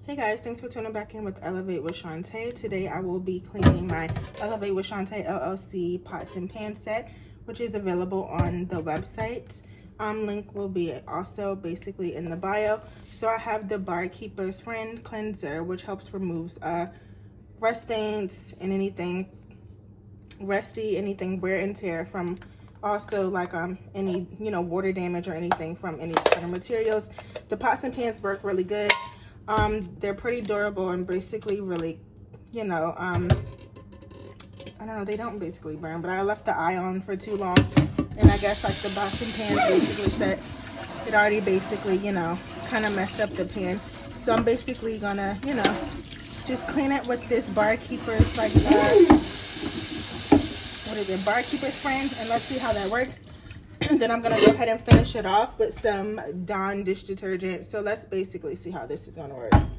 Hey guys, thanks for tuning back in with Elevate with Shantae. Today I will be cleaning my Elevate with Shantae LLC pots and pan set, which is available on the website. Link will be also basically in the bio. So I have the Barkeeper's Friend Cleanser, which helps removes rust stains and anything rusty, anything wear and tear from also like any water damage or anything from any other materials. The pots and pans work really good. They're pretty durable and basically really, I don't know, they don't basically burn, but I left the eye on for too long, and I guess like the pots and pans basically said it already basically, kind of messed up the pan. So I'm basically gonna, just clean it with this Barkeeper's what is it, Barkeeper's Friend, and let's see how that works. Then I'm gonna go ahead and finish it off with some Dawn dish detergent. So let's basically see how this is gonna work. All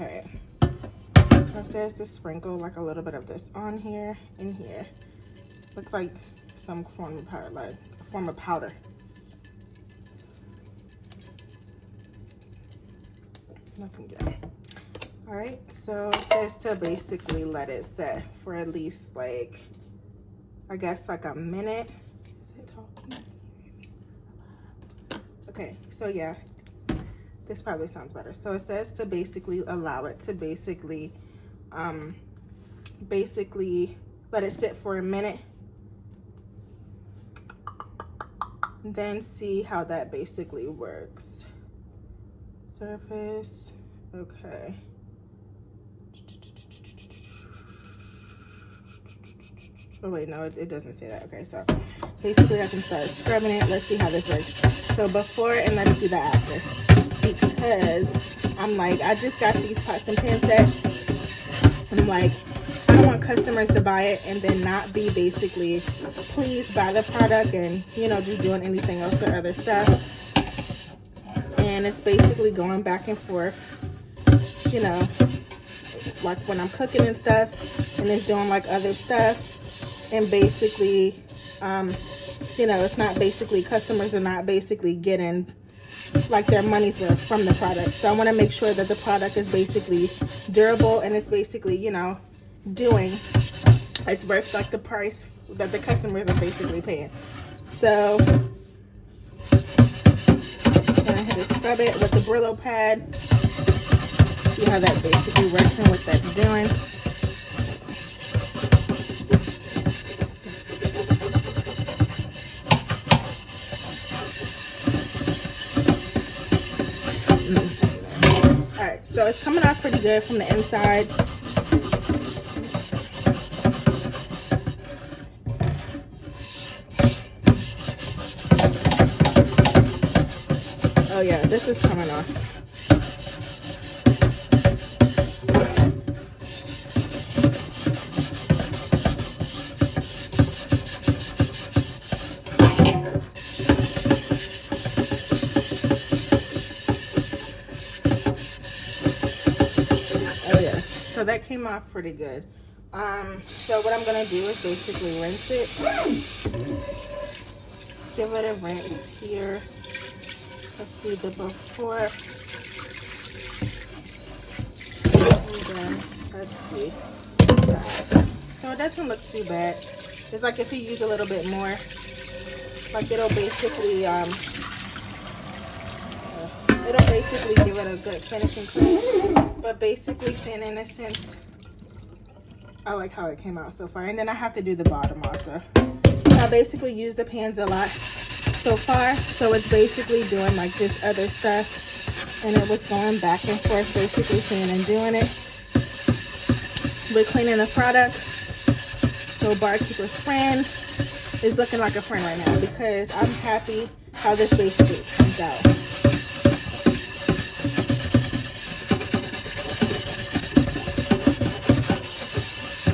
right, so it says to sprinkle like a little bit of this on here and here. Looks like some form of powder, like a form of powder. Nothing good. All right, so it says to basically let it set for at least like, I guess like a minute. Is it talking? Okay, so yeah, this probably sounds better. So it says to basically allow it to basically let it sit for a minute, and then see how that basically works. Surface, okay. Oh wait, no, it doesn't say that. Okay, so basically I can start scrubbing it. Let's see how this works. So before, and let me see the after, because I'm like, I just got these pots and pan sets. I'm like, I don't want customers to buy it and then not be basically pleased by the product and just doing anything else or other stuff. And it's basically going back and forth, like when I'm cooking and stuff, and it's doing like other stuff. And basically, it's not basically, customers are not basically getting like their money's worth from the product. So I want to make sure that the product is basically durable and it's basically, doing, it's worth like the price that the customers are basically paying. So I'm going to scrub it with the Brillo pad. See how that basically works and what that's doing. Alright, so it's coming off pretty good from the inside. Oh yeah, this is coming off. So that came off pretty good. So what I'm gonna do is basically rinse it. Give it a rinse here. Let's see the before. And then let's see that. So it doesn't look too bad. It's like if you use a little bit more, like it'll basically give it a good finishing clean. But basically, saying in a sense, I like how it came out so far. And then I have to do the bottom also. So I basically use the pans a lot so far. So it's basically doing like this other stuff. And it was going back and forth, basically saying and doing it. We're cleaning the product. So Barkeeper's Friend is looking like a friend right now because I'm happy how this basically comes out.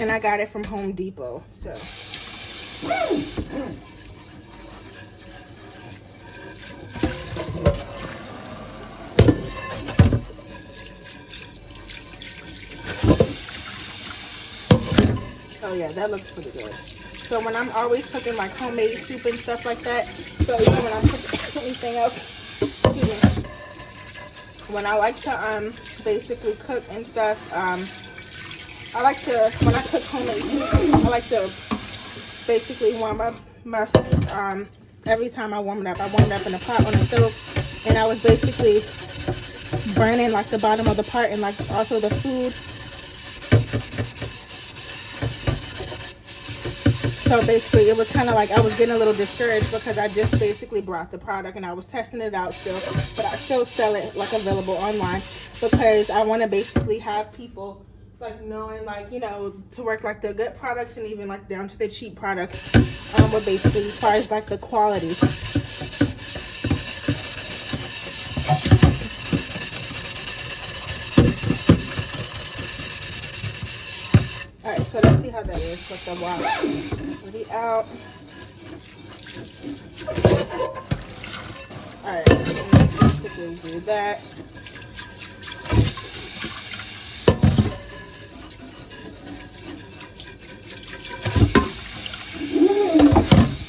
And I got it from Home Depot, so. Oh yeah, that looks pretty good. So when I'm always cooking like homemade soup and stuff like that, so even when I'm cooking anything else, excuse me, when I like to basically cook and stuff, I like to, when I cook homemade food, I like to basically warm up my every time I warm it up in a pot on the stove, and I was basically burning like the bottom of the pot and like also the food. So basically it was kind of like I was getting a little discouraged because I just basically brought the product and I was testing it out still, but I still sell it like available online because I want to basically have people like knowing, like, you know, to work like the good products and even like down to the cheap products, but basically as far as like the quality. Alright, so let's see how that is with the water already out. Alright, let's basically do that.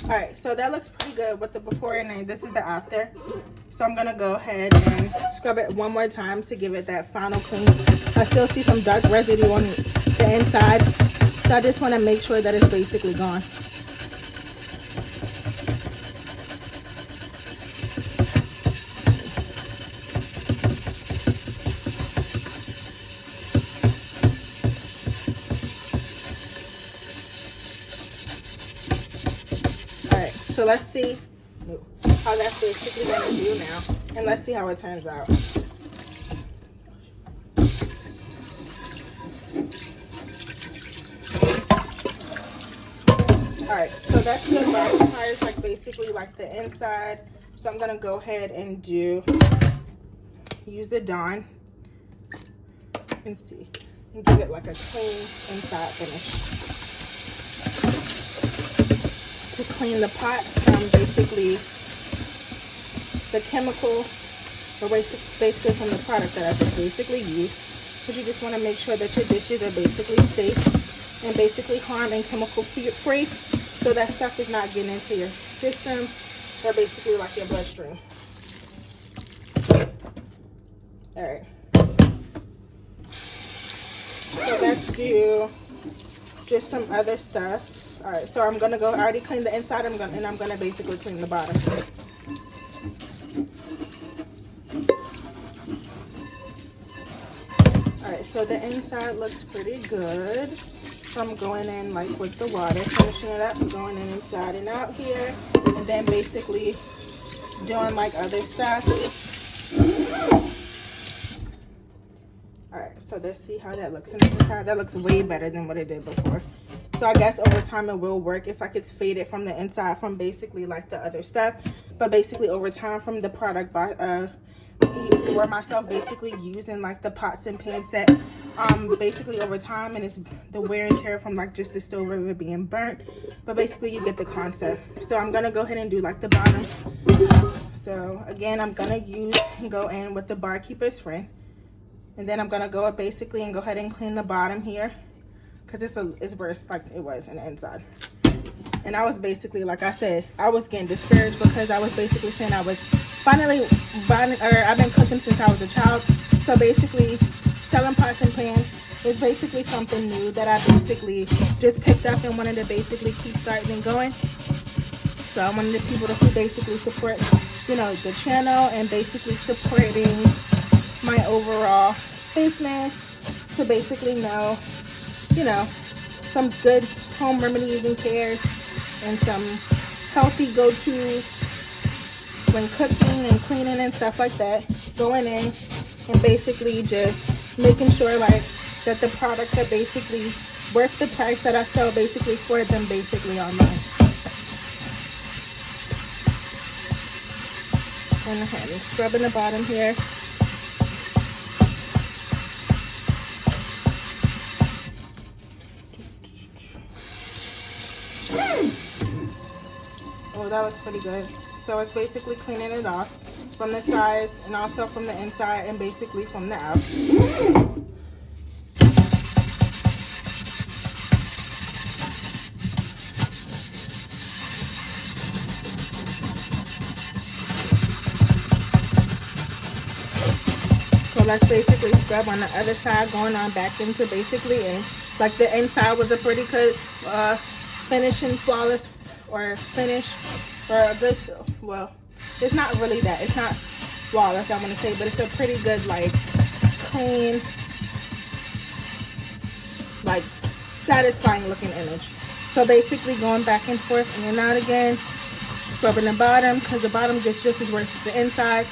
Alright, so that looks pretty good with the before and then this is the after. So I'm gonna go ahead and scrub it one more time to give it that final clean. I still see some dark residue on the inside, so I just want to make sure that it's basically gone. Alright, so let's see how that's basically going to do now, and let's see how it turns out. Alright, so that's good as far as like basically like the inside. So I'm gonna go ahead and use the Dawn and see and give it like a clean inside finish to clean the pot from basically the chemical or basically from the product that I just basically used, because you just want to make sure that your dishes are basically safe and basically harm and chemical free, so that stuff is not getting into your system or basically like your bloodstream. All right, so let's do just some other stuff. All right, so I'm gonna go, I already cleaned the inside, I'm gonna basically clean the bottom. All right, so the inside looks pretty good. So I'm going in like with the water, finishing it up, going in inside and out here, and then basically doing like other stuff. All right, so let's see how that looks in the inside. That looks way better than what it did before. So I guess over time it will work. It's like it's faded from the inside from basically like the other stuff, but basically over time from the product by for myself basically using like the pots and pans set basically over time, and it's the wear and tear from like just the stove river being burnt, but basically you get the concept. So I'm gonna go ahead and do like the bottom. So again, I'm gonna go in with the barkeeper's friend, and then I'm gonna go up basically and go ahead and clean the bottom here, because it's worse like it was in the inside. And I was basically, like I said, I was getting discouraged because I was basically saying I was finally buying, or I've been cooking since I was a child. So basically selling pots and pans is basically something new that I basically just picked up and wanted to basically keep starting and going. So I wanted the people to basically support, you know, the channel and basically supporting my overall business, to basically know, you know, some good home remedies and cares and some healthy go-tos when cooking and cleaning and stuff like that, going in and basically just making sure like that the products are basically worth the price that I sell basically for them basically online. And I'm scrubbing the bottom here. Oh, that was pretty good. So it's basically cleaning it off from the sides and also from the inside and basically from the out. So let's basically scrub on the other side, going on back into basically, and like the inside was a pretty good finish and flawless, or finish, or a good, well, it's not really that, it's not flawless I want to say, but it's a pretty good, like, clean, like, satisfying looking image. So basically going back and forth in and out again, scrubbing the bottom, because the bottom gets just as worse as the inside.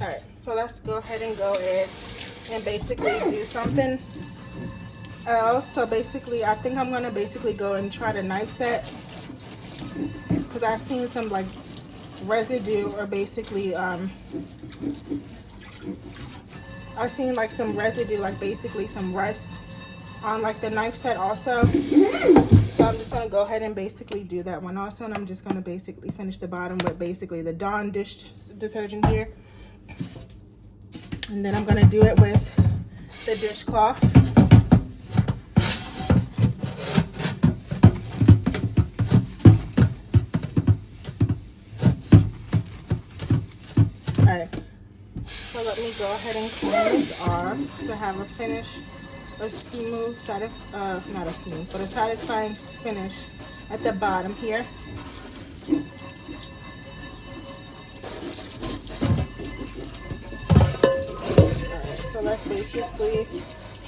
Alright, so let's go ahead and go in and basically do something else. So basically, I think I'm going to basically go and try the knife set, because I've seen some like residue, or basically I've seen like some residue, like basically some rust on like the knife set also. So I'm just going to go ahead and basically do that one also, and I'm just going to basically finish the bottom with basically the Dawn dish detergent here, and then I'm going to do it with the dishcloth. Alright, so let me go ahead and clean this off to have a finish, a smooth, not a smooth, but a satisfying finish at the bottom here. Alright, so let's basically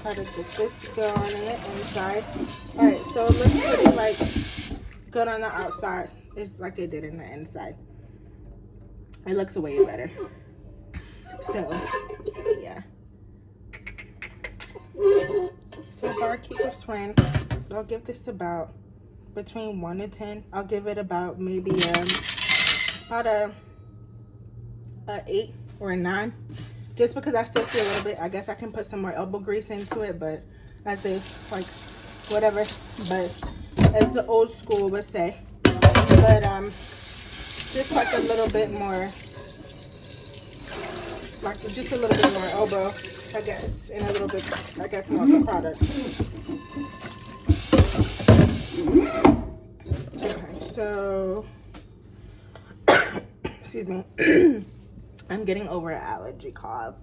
try to get this going on the inside. Alright, so it looks pretty like good on the outside. It's like it did in the inside. It looks way better. So, yeah. So barkeeper's friend, I'll give this about between 1 to 10. I'll give it about maybe about a 8 or a 9. Just because I still see a little bit. I guess I can put some more elbow grease into it, but as they like whatever. But as the old school would say. But just like a little bit more, like just a little bit more elbow, I guess, and a little bit, I guess, more of the product. Okay, so, excuse me, I'm getting over an allergy cough,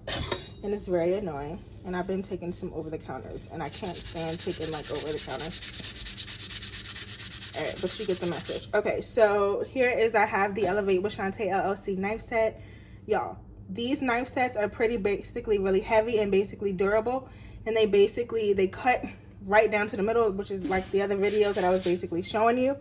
and it's very annoying, and I've been taking some over-the-counters, and I can't stand taking, like, over-the-counters. All right, but you get the message. Okay, so here is, I have the Elevate with Shantae LLC knife set. Y'all, these knife sets are pretty basically really heavy and basically durable, and they cut right down to the middle, which is like the other videos that I was basically showing you.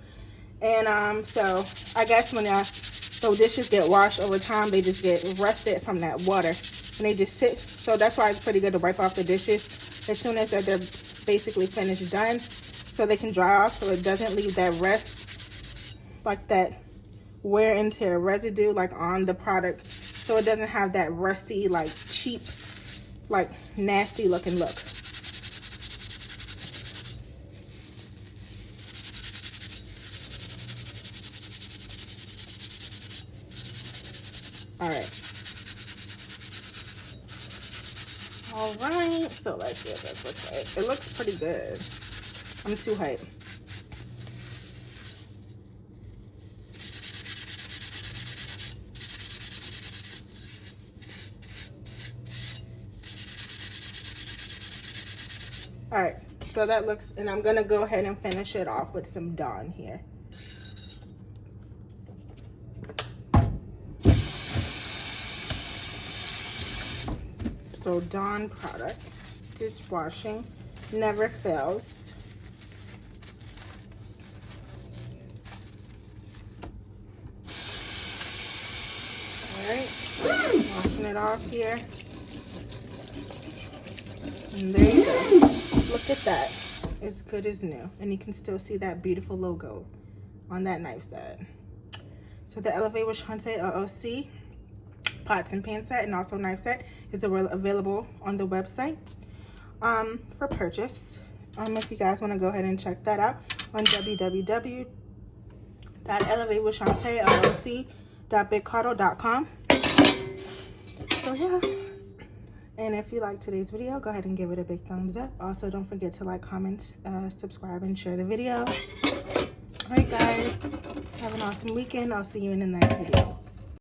And so I guess when the dishes get washed over time, they just get rusted from that water, and they just sit. So that's why it's pretty good to wipe off the dishes as soon as they're basically finished done, so they can dry off, so it doesn't leave that rest, like that wear and tear residue like on the product, so it doesn't have that rusty, like cheap, like nasty looking look. All right, so let's see what this looks like. It looks pretty good. I'm too hyped. All right, so that looks, and I'm gonna go ahead and finish it off with some Dawn here. So Dawn products, dishwashing, never fails. All right, washing it off here. And there you go. Look at that. It's good as new. And you can still see that beautiful logo on that knife set. So the Elevate with Shantae LLC pots and pan set and also knife set is available on the website for purchase. If you guys want to go ahead and check that out on www.elevatewithshantaellc.bigcardo.com. So yeah, And if you liked today's video, go ahead and give it a big thumbs up. Also, don't forget to like, comment, subscribe, and share the video. All right, guys, have an awesome weekend. I'll see you in the next video.